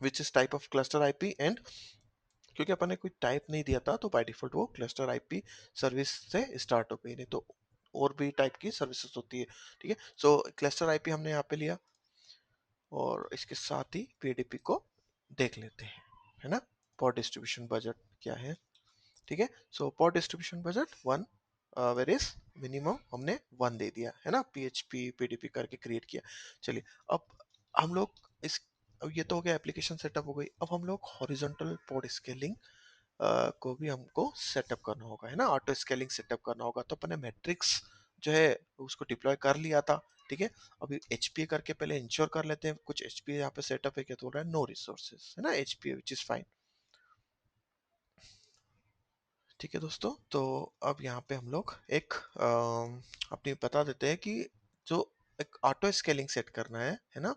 which is type of cluster IP and, क्योंकि अपन ने कोई टाइप नहीं दिया था तो बाय डिफॉल्ट वो क्लस्टर आईपी सर्विस से स्टार्ट हो गई, नहीं तो और भी टाइप की सर्विसेज होती है, ठीक है। सो क्लस्टर आईपी हमने यहाँ पे लिया, और इसके साथ ही पीडीपी को देख लेते हैं, है ना। पॉड डिस्ट्रीब्यूशन बजट क्या है, ठीक है। So pod distribution budget one, where is minimum हमने वन दे दिया, है ना, पीएचपी पीडीपी करके क्रिएट किया। चलिए अब हम लोग इस, अब ये तो हो गया एप्लीकेशन सेटअप हो गई, अब हम लोग हॉरिजॉन्टल पॉड स्केलिंग को भी हमको सेटअप करना होगा, है ना, ऑटो स्केलिंग सेटअप करना होगा। तो अपने मैट्रिक्स जो है उसको डिप्लॉय कर लिया था, ठीक है। अभी एचपी करके पहले इंश्योर कर लेते हैं कुछ एचपी यहाँ पे सेटअप है क्या, तो बोल रहा है नो रिसोर्सेज, है ना, एचपी विच इज फाइन, ठीक है दोस्तों। तो अब यहाँ पे हम लोग एक अपनी बता देते हैं कि जो एक ऑटो स्केलिंग सेट करना है ना,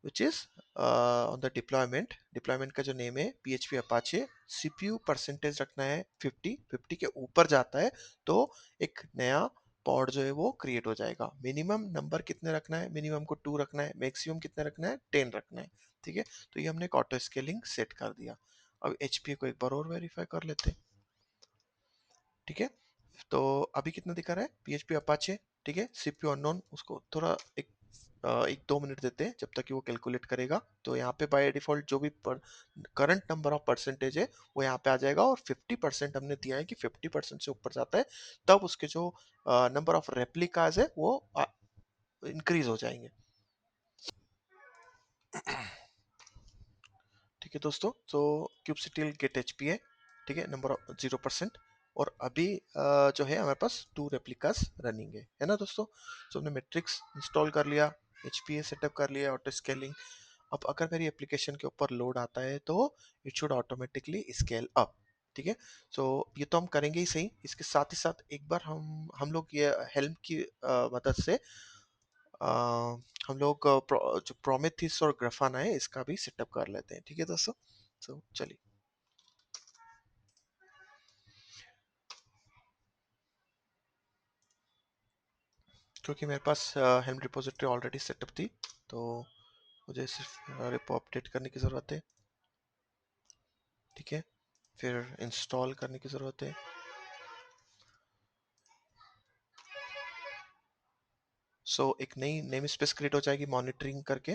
which is on the deployment का जो नेम है PHP Apache, CPU परसेंटेज रखना है 50, 50 के ऊपर जाता है तो एक नया पॉड जो है वो क्रिएट हो जाएगा। मिनिमम नंबर कितने रखना है, मिनिमम को 2 रखना है, मैक्सिमम कितने रखना है, 10 रखना है, ठीक है। तो ये हमने एक ऑटो स्केलिंग सेट कर दिया। अब एचपी को एक बार और वेरीफाई कर लेते हैं, ठीक है। तो अभी कितना दिखा रहा है PHP Apache, ठीक है, CPU अननोन, उसको थोड़ा एक दो मिनट देते हैं जब तक कि वो कैलकुलेट करेगा। तो यहाँ पे बाय डिफॉल्ट जो भी करंट नंबर ऑफ परसेंटेज है वो यहाँ पे आ जाएगा, और 50% हमने दिया है कि 50% से ऊपर जाता है तब उसके जो नंबर ऑफ रेप्लिकाज है वो इंक्रीज हो जाएंगे, ठीक है दोस्तों। तो क्यूबसिटियल गेट एचपी है, ठीक है, नंबर ऑफ 0%, और अभी जो है हमारे पास 2 रेप्लिकास रनिंग है ना दोस्तों। तो हमने मैट्रिक्स इंस्टॉल कर लिया, HPA सेटअप कर लिया, ऑटो स्केलिंग। अब अगर मेरी एप्लीकेशन के ऊपर लोड आता है तो it should automatically scale up. ठीक है, सो ये तो हम करेंगे ही सही, इसके साथ ही साथ एक बार हम लोग ये हेल्म की मदद से अ, हम लोग जो प्रोमेथिस और ग्राफाना है इसका भी सेटअप कर लेते हैं। ठीक है दोस्तों, सो चलिए। क्योंकि मेरे पास हेल्म रिपोजिटरी ऑलरेडी सेटअप थी, तो मुझे सिर्फ रिपो अपडेट करने की ज़रूरत है। ठीक है, फिर इंस्टॉल करने की ज़रूरत है। सो एक नई नेम स्पेस क्रिएट हो जाएगी मॉनिटरिंग करके।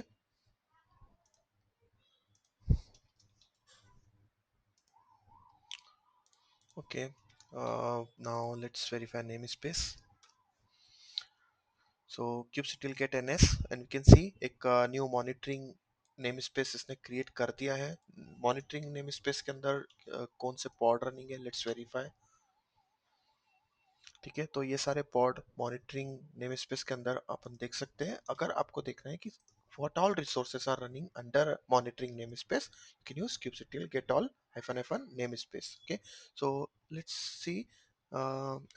Okay, now let's verify namespace. So kubectl get ns and we can see एक न्यू मॉनिटरिंग नेम स्पेस इसने क्रिएट कर दिया है। मॉनिटरिंग नेम स्पेस के अंदर कौन से पॉड रनिंग है, लेट्स वेरीफाई। ठीक है, तो ये सारे पॉड मॉनिटरिंग नेम स्पेस के अंदर अपन देख सकते हैं। अगर आपको देखना है कि what all resources are running under monitoring namespace, you can use kubectl get all hyphen namespace. Okay, so let's see,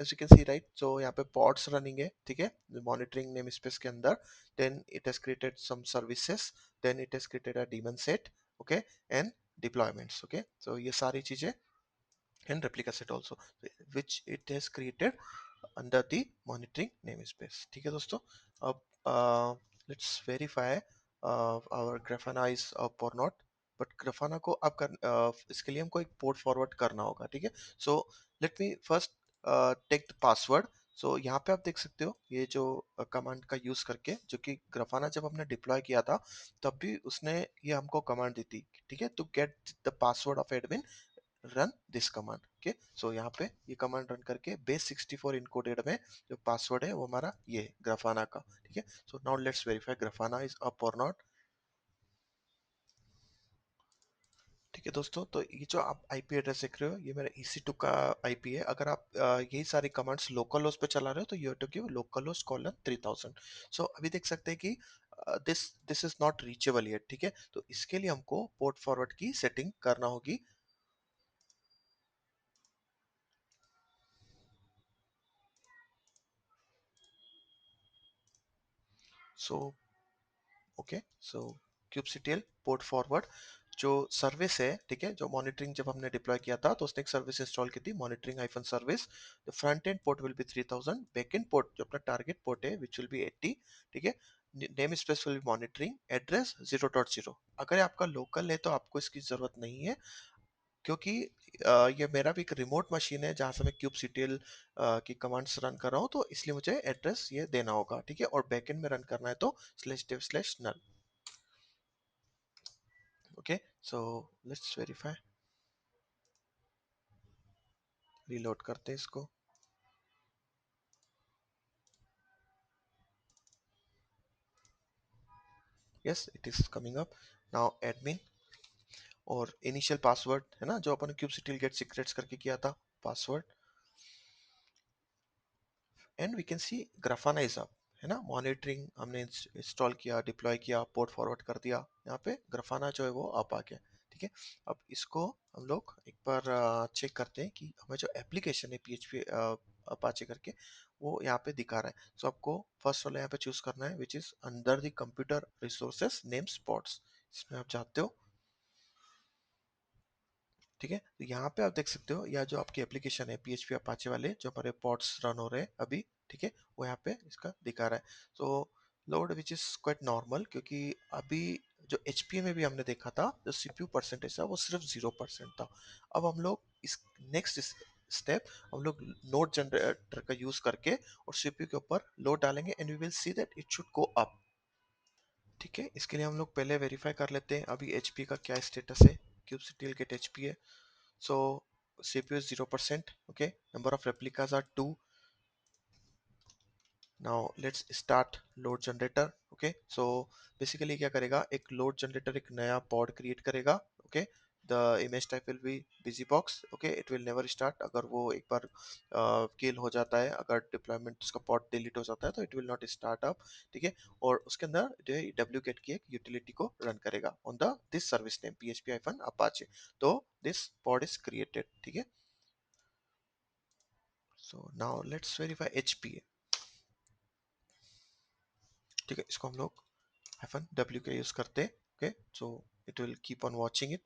as you can see right, so यहाँ पे pods running है। ठीक है, monitoring namespace के अंदर, then it has created some services, then it has created a daemon set, okay, and deployments। okay, so ये सारी चीजें and replica set also, which it has created under the monitoring namespace. ठीक है दोस्तों, अब let's verify our Grafana is up और not. But Grafana को अब इसके लिए हमको एक पोर्ट फॉरवर्ड करना होगा। ठीक है, so let me first take the password. So यहाँ पे आप देख सकते हो ये जो कमांड का यूज करके, जो कि ग्राफाना जब हमने डिप्लॉय किया था तब भी उसने ये हमको कमांड दी थी। ठीक है, to get the password of admin run this command. Okay, so यहाँ पे ये कमांड रन करके बेस 64 इनकोडेड में जो पासवर्ड है वो हमारा ये ग्राफाना का। ठीक है, so now let's verify Grafana is up और नॉट। ठीक है दोस्तों, तो ये जो आप आईपी एड्रेस देख रहे हो ये मेरा EC2 का आईपी है। अगर आप यही सारी कमांड्स लोकल होस्ट पे चला रहे हो तो you have to give localhost colon 3000। सो अभी देख सकते हैं कि this this is not reachable yet. ठीक है, तो इसके लिए हमको पोर्ट फॉरवर्ड की सेटिंग करना होगी। सो ओके, सो kubectl पोर्ट फॉरवर्ड जो सर्विस है, ठीक है, जो मॉनिटरिंग जब हमने डिप्लॉय किया था तो उसने एक सर्विस इंस्टॉल की थी, monitoring iPhone service. The front end port will be 3000, back and port जो अपना टारगेट पोर्ट है विच विल बी 80। ठीक है, name space will be monitoring, address 0.0। अगर आपका लोकल है तो आपको इसकी जरूरत नहीं है, क्योंकि ये मेरा भी एक रिमोट मशीन है जहाँ से मैं kubectl की कमांड्स रन कर रहा हूँ, तो इसलिए मुझे एड्रेस ये देना होगा। ठीक है, और बैकएंड में रन करना है तो /dev/null। Okay, so let's verify, reload करते हैं इसको। Yes, it is coming up now. Admin और इनिशियल पासवर्ड है ना जो अपन kubectl गेट सीक्रेट्स करके किया था, password, and we can see Grafana is up. है ना, मॉनिटरिंग हमने इंस्टॉल किया, डिप्लॉय किया, पोर्ट फॉरवर्ड कर दिया, यहाँ पे ग्राफाना जो है वो अप आ गया। ठीक है, अब इसको हम लोग एक बार चेक करते हैं कि हमें जो एप्लीकेशन है PHP अपाचे करके वो यहाँ पे दिखा रहा है। सो आपको फर्स्ट वाला यहाँ पे चूज करना है which is under the computer resources name spots, इसमें आप जाते हो। ठीक है, तो यहाँ पे आप देख सकते हो या जो आपकी एप्लीकेशन है PHP अपाचे वाले जो हमारे पॉड्स रन हो रहे हैं अभी। ठीक है, वो यहाँ पे इसका दिखा रहा है। तो load which is quite normal, क्योंकि अभी जो HPA में भी हमने देखा था जो CPU परसेंटेज था वो सिर्फ 0% था। अब हम लोग इस नेक्स्ट स्टेप हम लोग नोड जनरेटर का यूज करके और CPU के ऊपर लोड डालेंगे and we will see that it should go up. ठीक है, इसके लिए हम लोग पहले वेरीफाई कर लेते हैं अभी HP का क्या स्टेटस है। kubectl get HPA। So CPU is 0%. Okay, number of replicas are 2. Now let's start load generator. Okay, so basically क्या करेगा, एक load generator एक नया pod create करेगा। Okay, the image type will be busybox. Okay, it will never start अगर वो एक बार किल हो जाता है, अगर डिप्लॉयमेंट उसका पॉट डिलीट हो जाता है तो it will not start up. ठीक है, और उसके अंदर जो है wget की एक यूटिलिटी को रन करेगा on the this service name php-apache। तो दिस पॉड इज क्रिएटेड। ठीक है, so now let's verify hpa। ठीक है, इसको हम लोग -w का यूज करते हैं। Okay, so it will keep on watching it.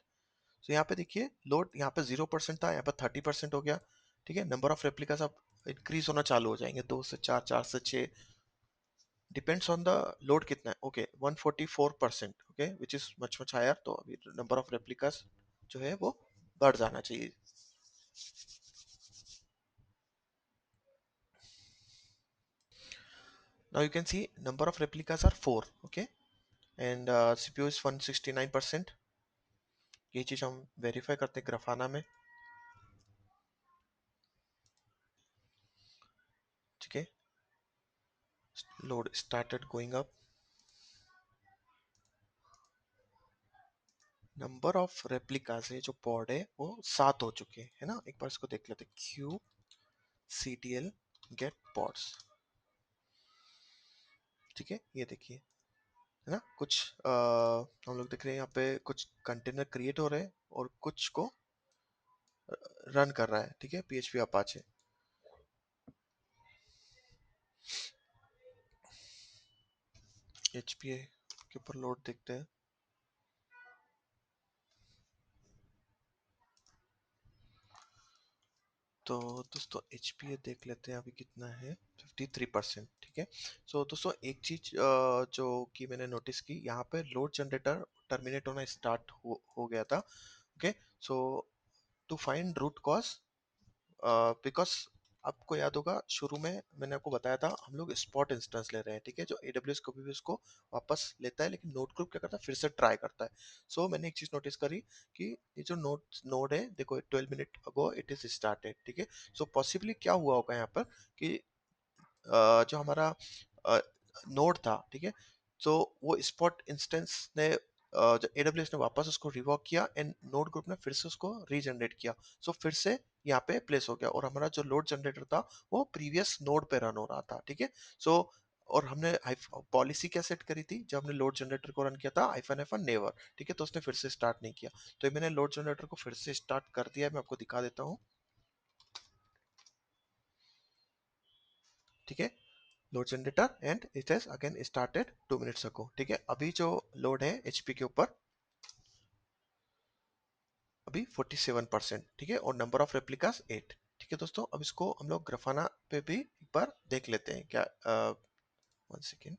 तो यहाँ पे देखिए लोड यहाँ पे 0% था, यहाँ पे 30% हो गया। ठीक है, नंबर ऑफ रेप्लिकास अब इंक्रीज होना चालू हो जाएंगे, 2 से 4, 4 से 6, डिपेंड्स ऑन द लोड कितना है। Okay, 144%। Okay, which is much much higher. तो अभी नंबर ऑफ रेप्लिकास जो है वो बढ़ जाना चाहिए। Now you can see number of replicas are 4। Okay, and CPU is 169%। ये चीज हम वेरीफाई करते हैं ग्राफाना में। ठीक है, load started going up. Number of replicas है जो पॉड है वो 7 हो चुके हैं, है ना। एक बार इसको देख लेते हैं, क्यू ctl get pods। ठीक है, ये देखिए, है ना, कुछ हम लोग देख रहे हैं यहाँ पे कुछ कंटेनर क्रिएट हो रहे हैं और कुछ को रन कर रहा है। ठीक है, php apache। hpa के ऊपर लोड देखते हैं। तो दोस्तों hpa देख लेते हैं अभी कितना है, 53%। ठीक है, सो दोस्तों एक चीज जो कि मैंने नोटिस की, यहाँ पे लोड जनरेटर टर्मिनेट होना स्टार्ट हो गया था। Okay, so to find root cause, because आपको याद होगा शुरू में मैंने आपको बताया था हम लोग स्पॉट इंस्टेंस ले रहे हैं। ठीक है, जो AWS कभी भी उसको वापस लेता है, लेकिन नोड ग्रुप क्या करता है, फिर से ट्राई करता है। सो मैंने एक चीज नोटिस करी कि ये जो नोड है, देखो 12 minute ago it is started. ठीक है, सो पॉसिबली क्या हुआ होगा यहाँ पर कि जो हमारा नोड था, ठीक है, तो वो स्पॉट इंस्टेंस ने जो AWS ने वापस उसको रिवॉक किया एंड नोड ग्रुप ने फिर से उसको रीजनरेट किया। सो फिर से यहाँ पे प्लेस हो गया और हमारा जो लोड जनरेटर था वो प्रीवियस नोड पे रन हो रहा था। ठीक है, सो और हमने पॉलिसी क्या सेट करी थी जब हमने लोड जनरेटर को रन किया था, आइफन एफन नेवर। ठीक है, तो उसने फिर से स्टार्ट नहीं किया। तो ये मैंने लोड जनरेटर को फिर से स्टार्ट कर दिया है, मैं आपको दिखा देता हूँ। ठीक है, load generator and it has again started 2 minutes ago. ठीक है, अभी जो लोड है एचपी के ऊपर अभी 47%। ठीक है, और नंबर ऑफ रेप्लिकास 8। ठीक है दोस्तों, अब इसको हम लोग ग्राफाना पे भी एक बार देख लेते हैं क्या। 1 सेकेंड।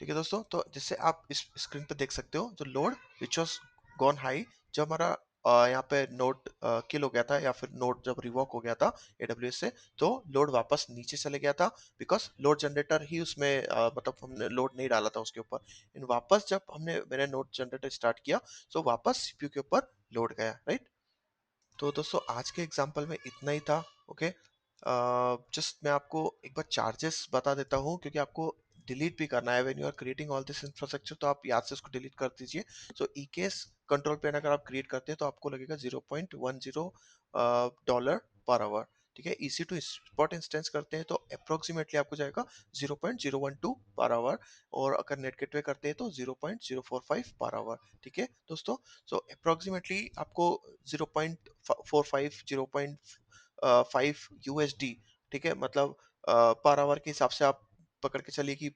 ठीक है दोस्तों, तो जिससे आप इस स्क्रीन पे देख सकते हो जो load which was gone high, जब हमारा यहाँ पे नोड किल हो गया था या फिर नोड जब रिवॉक हो गया था AWS से, तो लोड वापस नीचे चले गया था बिकॉज लोड जनरेटर ही उसमें मतलब हमने लोड नहीं डाला था उसके ऊपर। इन वापस जब हमने मैंने नोड जनरेटर स्टार्ट किया तो वापस सीपीयू के ऊपर लोड गया, राइट। तो दोस्तों आज के एग्जाम्पल में इतना ही था। ओके, जस्ट मैं आपको एक बार चार्जेस बता देता हूँ क्योंकि आपको डिलीट भी करना है when you are creating all this infrastructure, तो आप याद से उसको डिलीट कर दीजिए। सो ईकेएस कंट्रोल प्लेन अगर आप क्रिएट करते हैं तो आपको लगेगा 0.10 डॉलर पर आवर। ठीक है, ईसी टू स्पॉट इंस्टेंस करते हैं तो अप्रोक्सीमेटली आपको जाएगा 0.012 पर आवर, और अगर नेट गेटवे करते हैं तो 0.045 पर आवर। ठीक है दोस्तों, सो अप्रोक्सीमेटली आपको 0.45 0.5 यूएसडी, ठीक है, मतलब पर आवर के हिसाब से आप पकड़ के चलिए कि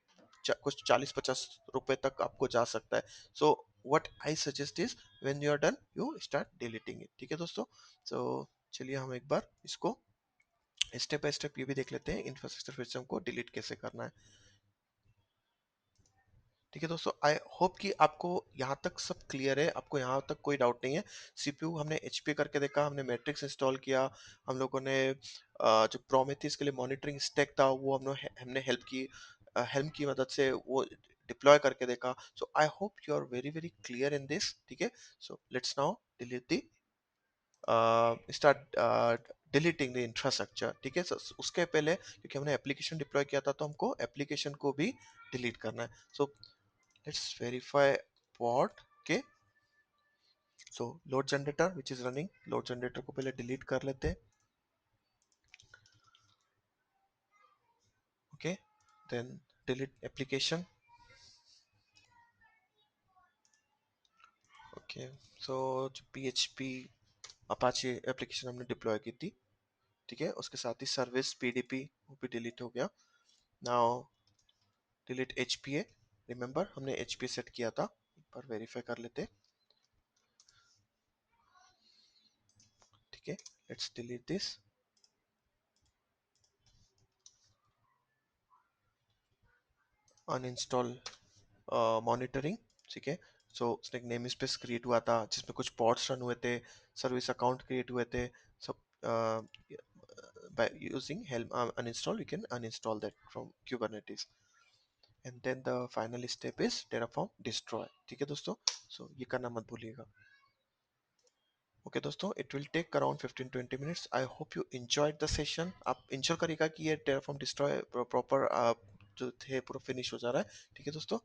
कुछ 40-50 रुपए तक आपको जा सकता है। So what I suggest is when you are done you start deleting it. ठीक है दोस्तों, सो चलिए हम एक बार इसको स्टेप बाय स्टेप ये भी देख लेते हैं इंफ्रास्ट्रक्चर फिर से हमको डिलीट कैसे करना है। ठीक है दोस्तों, आई होप कि आपको यहाँ तक सब क्लियर है, आपको यहाँ तक कोई डाउट नहीं है। सीपीयू हमने एचपी करके देखा, हमने मैट्रिक्स इंस्टॉल किया, हम लोगों ने जो प्रोमेथियस के लिए मॉनिटरिंग स्टैक था वो हमने हेल्म की मदद से वो डिप्लॉय करके देखा। So I hope you are very very clear in this. ठीक है, so let's now delete the start deleting the infrastructure. ठीक है, उसके पहले क्योंकि हमने एप्लीकेशन डिप्लॉय किया था तो हमको एप्लीकेशन को भी डिलीट करना है। सो लेट्स वेरीफाई pod के so load generator which is running, load generator को पहले डिलीट कर लेते हैं. Okay, then delete application. Okay, so जो PHP अपाचे एप्लीकेशन हमने डिप्लॉय की थी, ठीक है, उसके साथ ही सर्विस PDP वो भी डिलीट हो गया. Now delete HPA. रिमेंबर हमने HPA सेट किया था, एक बार वेरीफाई कर लेते हैं. ठीक है, let's delete this. Uninstall monitoring. ठीक है, सो उसने एक नेम स्पेस क्रिएट हुआ था जिसमें कुछ पॉड्स रन हुए थे, सर्विस अकाउंट क्रिएट हुए थे. सब by using helm uninstall, we can uninstall that from Kubernetes. And then the final step is Terraform destroy. ठीक है दोस्तों, so ये करना मत भूलिएगा. ओके दोस्तों, it will take around 15-20 minutes. I hope you enjoyed the session. आप ensure करिएगा कि ये Terraform destroy प्रॉपर जो थे पूरा फिनिश हो जा रहा है. ठीक है दोस्तों.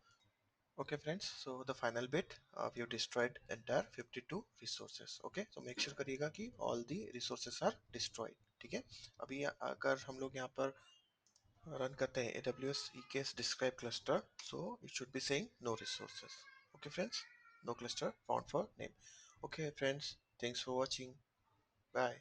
Okay friends, so the final bit, we have destroyed entire 52 resources. Okay, so make sure करिएगा कि all the resources are destroyed. ठीक है, अभी अगर हम लोग यहाँ पर रन करते हैं AWS EKS describe cluster, so it should be saying no resources. Okay friends, no cluster found for name. Okay friends, thanks for watching. Bye.